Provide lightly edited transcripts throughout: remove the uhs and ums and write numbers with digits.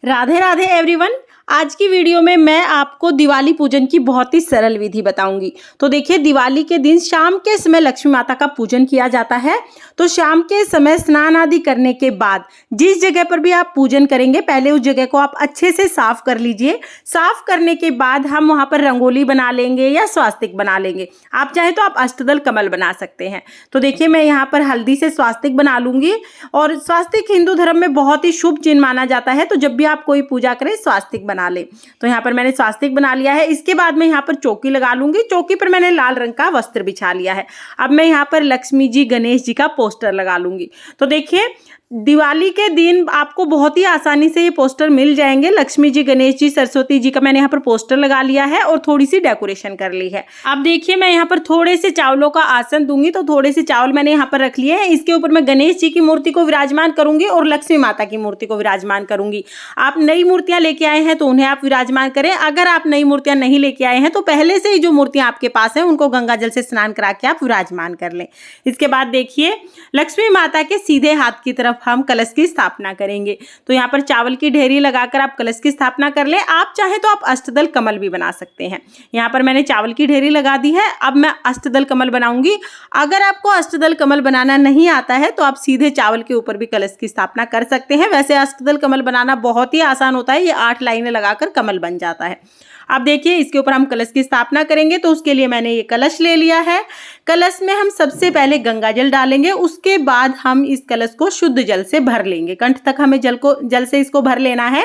Radhe Radhe everyone. आज की video में मैं आपको दिवाली पूजन की बहुत ही सरल विधि बताऊंगी। तो देखिए, दिवाली के दिन शाम के समय लक्ष्मी माता का पूजन किया जाता है। तो शाम के समय स्नान आदि करने के बाद जिस जगह पर भी आप पूजन करेंगे, पहले उस जगह को आप अच्छे से साफ कर लीजिए। साफ करने के बाद हम वहां पर रंगोली बना लेंगे या स्वास्तिक बना लेंगे। आप चाहे तो आप अष्टदल कमल बना सकते हैं। तो देखिए, मैं यहाँ पर हल्दी से स्वास्तिक बना लूंगी। और स्वास्तिक हिंदू धर्म में बहुत ही शुभ चिन्ह माना जाता है। तो जब भी आप कोई पूजा करें, स्वास्तिक बना ले। तो यहाँ पर मैंने स्वास्तिक बना लिया है। इसके बाद मैं यहाँ पर चौकी लगा लूंगी। चौकी पर मैंने लाल रंग का वस्त्र बिछा लिया है। अब मैं यहाँ पर लक्ष्मी जी, गणेश जी का पोस्टर लगा लूंगी। तो देखिए, दिवाली के दिन आपको बहुत ही आसानी से ये पोस्टर मिल जाएंगे। लक्ष्मी जी, गणेश जी, सरस्वती जी का मैंने यहाँ पर पोस्टर लगा लिया है और थोड़ी सी डेकोरेशन कर ली है। अब देखिए, मैं यहाँ पर थोड़े से चावलों का आसन दूंगी। तो थोड़े से चावल मैंने यहाँ पर रख लिए हैं। इसके ऊपर मैं गणेश जी की मूर्ति को विराजमान करूंगी और लक्ष्मी माता की मूर्ति को विराजमान करूंगी। आप नई मूर्तियां लेके आए हैं तो उन्हें आप विराजमान करें। अगर आप नई मूर्तियां नहीं लेके आए हैं तो पहले से ही जो मूर्तियां आपके पास हैं उनको गंगा जल से स्नान करा के आप विराजमान कर लें। इसके बाद देखिए, लक्ष्मी माता के सीधे हाथ की तरफ हम कलश की स्थापना करेंगे। तो यहाँ पर चावल की ढेरी लगाकर आप कलश की स्थापना कर लें। आप चाहे तो आप अष्टदल कमल भी बना सकते हैं। यहाँ पर मैंने चावल की ढेरी लगा दी है। अब मैं अष्टदल कमल बनाऊंगी। अगर आपको अष्टदल कमल बनाना नहीं आता है तो आप सीधे चावल के ऊपर भी कलश की स्थापना कर सकते हैं। वैसे अष्टदल कमल बनाना बहुत ही आसान होता है। ये 8 लाइनें लगाकर कमल बन जाता है। अब देखिए, इसके ऊपर हम कलश की स्थापना करेंगे। तो उसके लिए मैंने ये कलश ले लिया है। कलश में हम सबसे पहले गंगा जल डालेंगे। उसके बाद हम इस कलश को शुद्ध जल से भर लेंगे। कंठ तक हमें जल से इसको भर लेना है।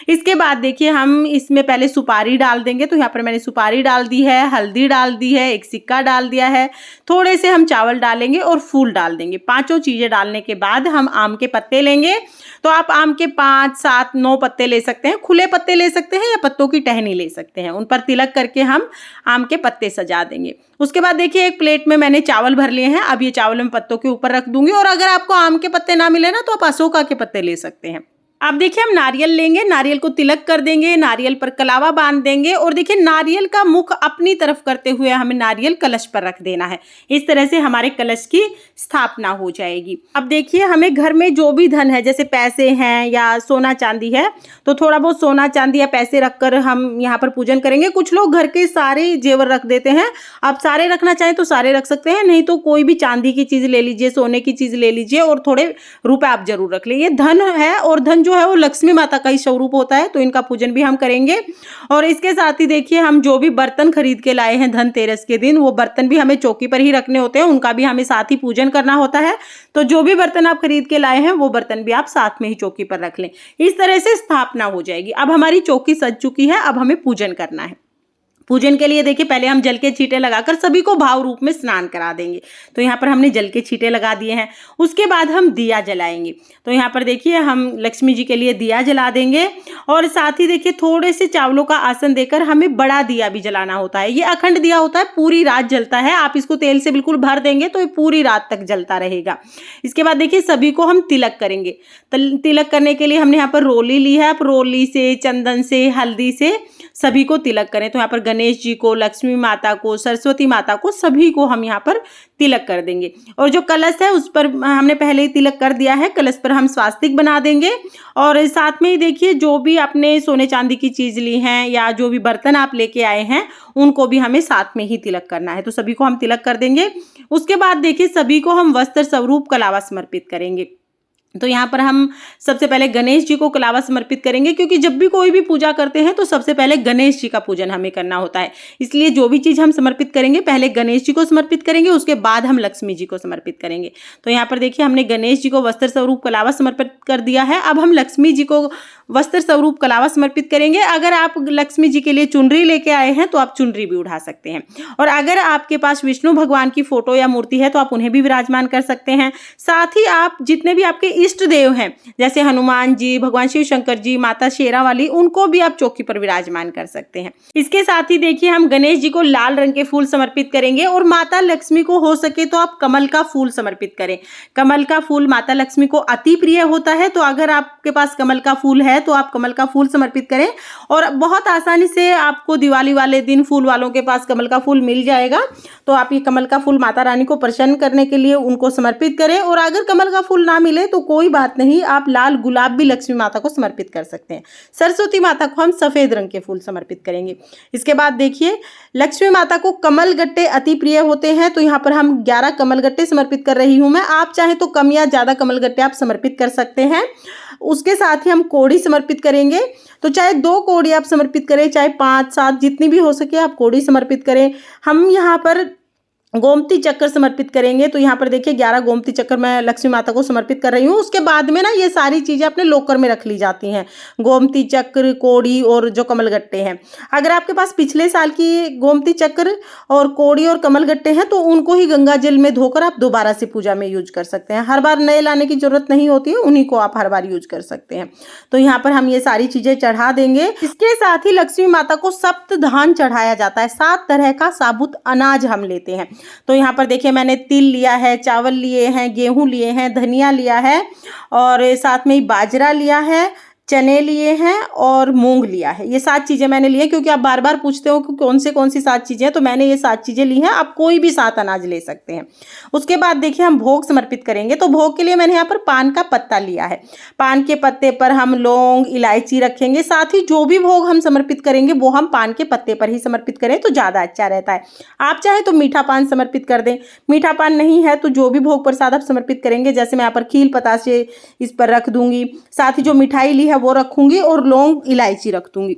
इसके बाद देखिए, हम इसमें पहले सुपारी डाल देंगे। तो यहाँ पर मैंने सुपारी डाल दी है, हल्दी डाल दी है, एक सिक्का डाल दिया है। थोड़े से हम चावल डालेंगे और फूल डाल देंगे। 5 चीजें डालने के बाद हम आम के पत्ते लेंगे। तो आप आम के 5, 7, 9 पत्ते ले सकते हैं। खुले पत्ते ले सकते हैं या पत्तों की टहनी ले सकते हैं। उन पर तिलक करके हम आम के पत्ते सजा देंगे। उसके बाद देखिए, एक प्लेट में मैंने चावल भर लिए हैं। अब ये चावल मैं पत्तों के ऊपर रख दूंगी। और अगर आपको आम के पत्ते ना मिले ना तो आप अशोका के पत्ते ले सकते हैं। अब देखिए, हम नारियल लेंगे। नारियल को तिलक कर देंगे। नारियल पर कलावा बांध देंगे। और देखिए, नारियल का मुख अपनी तरफ करते हुए हमें नारियल कलश पर रख देना है। इस तरह से हमारे कलश की स्थापना हो जाएगी। अब देखिए, हमें घर में जो भी धन है, जैसे पैसे हैं या सोना चांदी है, तो थोड़ा बहुत सोना चांदी या पैसे रखकर हम यहाँ पर पूजन करेंगे। कुछ लोग घर के सारे जेवर रख देते हैं। आप सारे रखना चाहें तो सारे रख सकते हैं, नहीं तो कोई भी चांदी की चीज ले लीजिए, सोने की चीज ले लीजिए और थोड़े रुपए आप जरूर रख लीजिए। धन है और धन जो है वो लक्ष्मी माता का ही स्वरूप होता है। तो इनका पूजन भी हम करेंगे। और इसके साथ ही देखिए, हम जो भी बर्तन खरीद के लाए हैं धनतेरस के दिन, वो बर्तन भी हमें चौकी पर ही रखने होते हैं। उनका भी हमें साथ ही पूजन करना होता है। तो जो भी बर्तन आप खरीद के लाए हैं वो बर्तन भी आप साथ में ही चौकी पर रख लें। इस तरह से स्थापना हो जाएगी। अब हमारी चौकी सज चुकी है। अब हमें पूजन करना है। पूजन के लिए देखिए, पहले हम जल के छींटे लगाकर सभी को भाव रूप में स्नान करा देंगे। तो यहाँ पर हमने जल के छींटे लगा दिए हैं। उसके बाद हम दिया जलाएंगे। तो यहाँ पर देखिए, हम लक्ष्मी जी के लिए दिया जला देंगे। और साथ ही देखिए, थोड़े से चावलों का आसन देकर हमें बड़ा दिया भी जलाना होता है। ये अखंड दिया होता है, पूरी रात जलता है। आप इसको तेल से बिल्कुल भर देंगे तो ये पूरी रात तक जलता रहेगा। इसके बाद देखिए, सभी को हम तिलक करेंगे। तिलक करने के लिए हमने यहाँ पर रोली ली है। आप रोली से, चंदन से, हल्दी से सभी को तिलक करें। तो यहाँ पर गणेश जी को, लक्ष्मी माता को, सरस्वती माता को, सभी को हम यहाँ पर तिलक कर देंगे। और जो कलश है उस पर हमने पहले ही तिलक कर दिया है। कलश पर हम स्वास्तिक बना देंगे। और साथ में ही देखिए, जो भी आपने सोने चांदी की चीज ली हैं या जो भी बर्तन आप लेके आए हैं उनको भी हमें साथ में ही तिलक करना है। तो सभी को हम तिलक कर देंगे। उसके बाद देखिए, सभी को हम वस्त्र स्वरूप कलावा समर्पित करेंगे। तो यहाँ पर हम सबसे पहले गणेश जी को कलावा समर्पित करेंगे, क्योंकि जब भी कोई भी पूजा करते हैं तो सबसे पहले गणेश जी का पूजन हमें करना होता है। इसलिए जो भी चीज़ हम समर्पित करेंगे, पहले गणेश जी को समर्पित करेंगे, उसके बाद हम लक्ष्मी जी को समर्पित करेंगे। तो यहाँ पर देखिए, हमने गणेश जी को वस्त्र स्वरूप कलावा समर्पित कर दिया है। अब हम लक्ष्मी जी को वस्त्र स्वरूप कलावा समर्पित करेंगे। अगर आप लक्ष्मी जी के लिए चुनरी लेके आए हैं तो आप चुनरी भी उठा सकते हैं। और अगर आपके पास विष्णु भगवान की फोटो या मूर्ति है तो आप उन्हें भी विराजमान कर सकते हैं। साथ ही आप जितने भी आपके इष्ट देव हैं, जैसे हनुमान जी, भगवान शिव शंकर जी, माता शेरा वाली, उनको भी आप चौकी पर विराजमान कर सकते हैं। इसके साथ ही देखिए, हम गणेश जी को लाल रंग के फूल समर्पित करेंगे। और माता लक्ष्मी को हो सके तो आप कमल का फूल समर्पित करें। कमल का फूल माता लक्ष्मी को अति प्रिय होता है। तो अगर आपके पास कमल का फूल है तो आप कमल का फूल समर्पित करें और बहुत आसानी से आपको दिवाली वाले दिन फूल वालों के पास कमल का फूल मिल जाएगा। तो आप ये कमल का फूल माता रानी को प्रसन्न करने के लिए उनको समर्पित करें। और अगर कमल का फूल ना मिले तो कोई बात नहीं, आप लाल गुलाब भी लक्ष्मी माता को समर्पित कर सकते हैं। सरस्वती माता को हम सफेद रंग के फूल समर्पित करेंगे। इसके बाद देखिए, लक्ष्मी माता को कमल गट्टे अति प्रिय होते हैं, तो यहाँ पर हम 11 कमल गट्टे समर्पित कर रही हूँ मैं। आप चाहे तो कम या ज्यादा कमल गट्टे आप समर्पित कर सकते हैं। उसके साथ ही हम कोड़ी समर्पित करेंगे, तो चाहे 2 कोड़ी आप समर्पित करें, चाहे 5-7 जितनी भी हो सके आप कोड़ी समर्पित करें। हम यहाँ पर गोमती चक्कर समर्पित करेंगे, तो यहाँ पर देखिए 11 गोमती चक्कर मैं लक्ष्मी माता को समर्पित कर रही हूँ। उसके बाद में ना ये सारी चीज़ें अपने लॉकर में रख ली जाती हैं, गोमती चक्र, कोड़ी और जो कमल गट्टे हैं। अगर आपके पास पिछले साल की गोमती चक्र और कोड़ी और कमल गट्टे हैं तो उनको ही गंगा जल में धोकर आप दोबारा से पूजा में यूज कर सकते हैं। हर बार नए लाने की जरूरत नहीं होती है, उन्हीं को आप हर बार यूज कर सकते हैं। तो यहाँ पर हम ये सारी चीज़ें चढ़ा देंगे। इसके साथ ही लक्ष्मी माता को सप्त धान चढ़ाया जाता है, 7 तरह का साबुत अनाज हम लेते हैं। तो यहाँ पर देखिए मैंने तिल लिया है, चावल लिए हैं, गेहूं लिए हैं, धनिया लिया है और साथ में ही बाजरा लिया है, चने लिए हैं और मूंग लिया है। ये 7 चीज़ें मैंने ली हैं, क्योंकि आप बार बार पूछते हो कि कौन सी 7 चीज़ें हैं, तो मैंने ये 7 चीज़ें ली हैं। आप कोई भी 7 अनाज ले सकते हैं। उसके बाद देखिए हम भोग समर्पित करेंगे, तो भोग के लिए मैंने यहाँ पर पान का पत्ता लिया है। पान के पत्ते पर हम लौंग, इलायची रखेंगे। साथ ही जो भी भोग हम समर्पित करेंगे वो हम पान के पत्ते पर ही समर्पित करें तो ज़्यादा अच्छा रहता है। आप चाहे तो मीठा पान समर्पित कर दें, मीठा पान नहीं है तो जो भी भोग प्रसाद आप समर्पित करेंगे, जैसे मैं यहाँ पर खील पतासे इस पर रख दूंगी, साथ ही जो मिठाई ली है वो रखूंगी और लौंग इलायची रख दूंगी।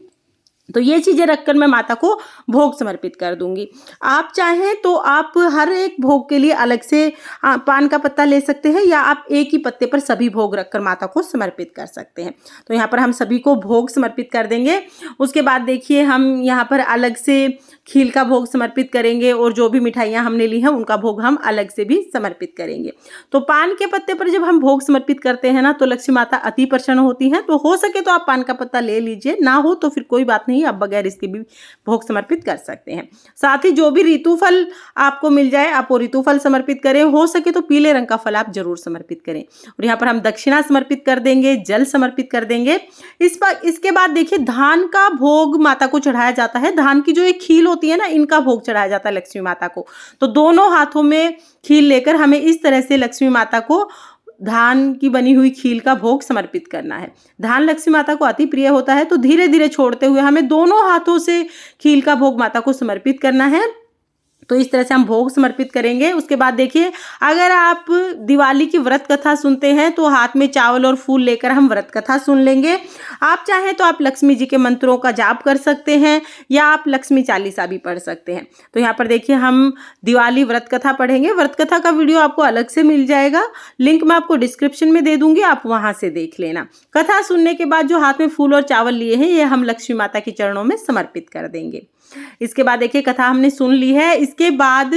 तो ये चीज़ें रखकर मैं माता को भोग समर्पित कर दूंगी। आप चाहें तो आप हर एक भोग के लिए अलग से पान का पत्ता ले सकते हैं, या आप एक ही पत्ते पर सभी भोग रखकर माता को समर्पित कर सकते हैं। तो यहाँ पर हम सभी को भोग समर्पित कर देंगे। उसके बाद देखिए हम यहाँ पर अलग से खील का भोग समर्पित करेंगे और जो भी मिठाइयाँ हमने ली हैं उनका भोग हम अलग से भी समर्पित करेंगे। तो पान के पत्ते पर जब हम भोग समर्पित करते हैं ना, तो लक्ष्मी माता अति प्रसन्न होती हैं। तो हो सके तो आप पान का पत्ता ले लीजिए, ना हो तो फिर कोई बात नहीं, आप बगैर इसके भी भोग समर्पित कर सकते हैं। साथ ही जो भी ऋतु फल आपको मिल जाए आप वो ऋतु फल समर्पित करें। हो सके तो पीले रंग का फल आप जरूर समर्पित करें। और यहाँ पर हम दक्षिणा समर्पित कर देंगे, जल समर्पित कर देंगे। इसके बाद देखिए धान का भोग माता को चढ़ाया जाता है। धान की जो एक खील होती है ना, इनका भोग चढ़ाया जाता है लक्ष्मी माता को। तो दोनों हाथों में खील लेकर हमें इस तरह से लक्ष्मी माता को धान की बनी हुई खील का भोग समर्पित करना है। धान लक्ष्मी माता को अति प्रिय होता है, तो धीरे धीरे छोड़ते हुए हमें दोनों हाथों से खील का भोग माता को समर्पित करना है। तो इस तरह से हम भोग समर्पित करेंगे। उसके बाद देखिए, अगर आप दिवाली की व्रत कथा सुनते हैं तो हाथ में चावल और फूल लेकर हम व्रत कथा सुन लेंगे। आप चाहें तो आप लक्ष्मी जी के मंत्रों का जाप कर सकते हैं, या आप लक्ष्मी चालीसा भी पढ़ सकते हैं। तो यहाँ पर देखिए हम दिवाली व्रत कथा पढ़ेंगे। व्रत कथा का वीडियो आपको अलग से मिल जाएगा, लिंक मैं आपको डिस्क्रिप्शन में दे दूंगी, आप वहां से देख लेना। कथा सुनने के बाद जो हाथ में फूल और चावल लिए हैं, ये हम लक्ष्मी माता के चरणों में समर्पित कर देंगे। इसके बाद देखिए कथा हमने सुन ली है। इसके बाद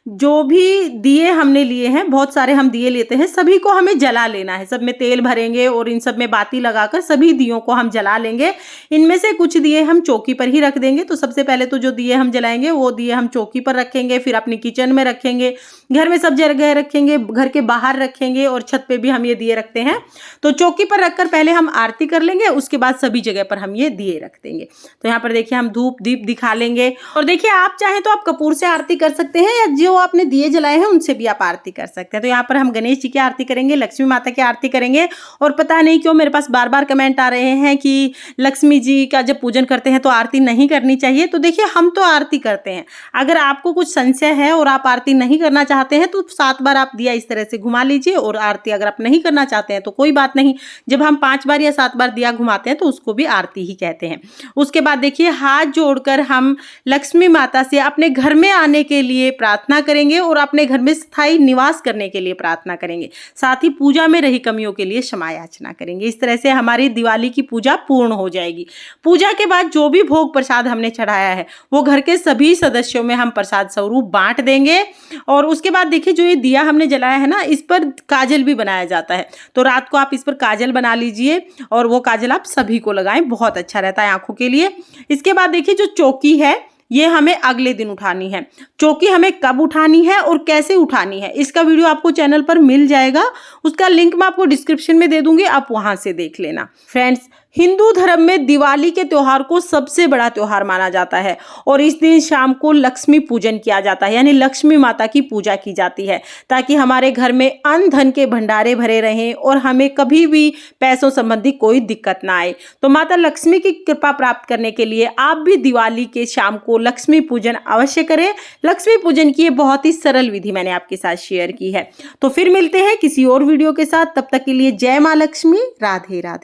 जो भी दिए हमने लिए हैं, बहुत सारे हम दिए लेते हैं, सभी को हमें जला लेना है। सब में तेल भरेंगे और इन सब में बाती लगाकर सभी दियों को हम जला लेंगे। इनमें से कुछ दिए हम चौकी पर ही रख देंगे। तो सबसे पहले तो जो दिए हम जलाएंगे वो दिए हम चौकी पर रखेंगे, फिर अपनी किचन में रखेंगे, घर में सब जगह रखेंगे, घर के बाहर रखेंगे और छत पे भी हम ये दिए रखते हैं। तो चौकी पर रखकर पहले हम आरती कर लेंगे, उसके बाद सभी जगह पर हम ये दिए रख देंगे। तो यहाँ पर देखिए हम धूप दीप दिखा लेंगे। और देखिए आप चाहें तो आप कपूर से आरती कर सकते हैं, या जो आपने दिए जलाए हैं उनसे भी आप आरती कर सकते हैं। तो यहाँ पर हम गणेश जी की आरती करेंगे, लक्ष्मी माता की आरती करेंगे। और पता नहीं क्यों मेरे पास बार बार कमेंट आ रहे हैं कि लक्ष्मी जी का जब पूजन करते हैं तो आरती नहीं करनी चाहिए। तो देखिए हम तो आरती करते हैं। अगर आपको कुछ संशय है और आप आरती नहीं करना चाहते हैं तो 7 बार आप दिया इस तरह से घुमा लीजिए, और आरती अगर आप नहीं करना चाहते हैं तो कोई बात नहीं। जब हम 5 बार या 7 बार दिया घुमाते हैं तो उसको भी आरती ही कहते हैं। उसके बाद देखिए हाथ जोड़कर हम लक्ष्मी माता से अपने घर में आने के लिए प्रार्थना करेंगे और अपने घर में स्थायी निवास करने के लिए प्रार्थना करेंगे। साथ ही पूजा में रही कमियों के लिए क्षमा याचना करेंगे। इस तरह से हमारी दिवाली की पूजा पूर्ण हो जाएगी। पूजा के बाद जो भी भोग प्रसाद हमने चढ़ाया है वो घर के सभी सदस्यों में हम प्रसाद स्वरूप बांट देंगे। और उसके बाद देखिए जो ये दिया हमने जलाया है ना, इस पर काजल भी बनाया जाता है। तो रात को आप इस पर काजल बना लीजिए और वो काजल आप सभी को लगाएं, बहुत अच्छा रहता है आंखों के लिए। इसके बाद देखिए जो चौकी है ये हमें अगले दिन उठानी है। चौकी हमें कब उठानी है और कैसे उठानी है, इसका वीडियो आपको चैनल पर मिल जाएगा। उसका लिंक मैं आपको डिस्क्रिप्शन में दे दूंगी, आप वहां से देख लेना। फ्रेंड्स, हिंदू धर्म में दिवाली के त्योहार को सबसे बड़ा त्योहार माना जाता है और इस दिन शाम को लक्ष्मी पूजन किया जाता है, यानी लक्ष्मी माता की पूजा की जाती है ताकि हमारे घर में अन्न धन के भंडारे भरे रहें और हमें कभी भी पैसों संबंधी कोई दिक्कत ना आए। तो माता लक्ष्मी की कृपा प्राप्त करने के लिए आप भी दिवाली के शाम को लक्ष्मी पूजन अवश्य करें। लक्ष्मी पूजन की ये बहुत ही सरल विधि मैंने आपके साथ शेयर की है। तो फिर मिलते हैं किसी और वीडियो के साथ, तब तक के लिए जय माँ लक्ष्मी, राधे राधे।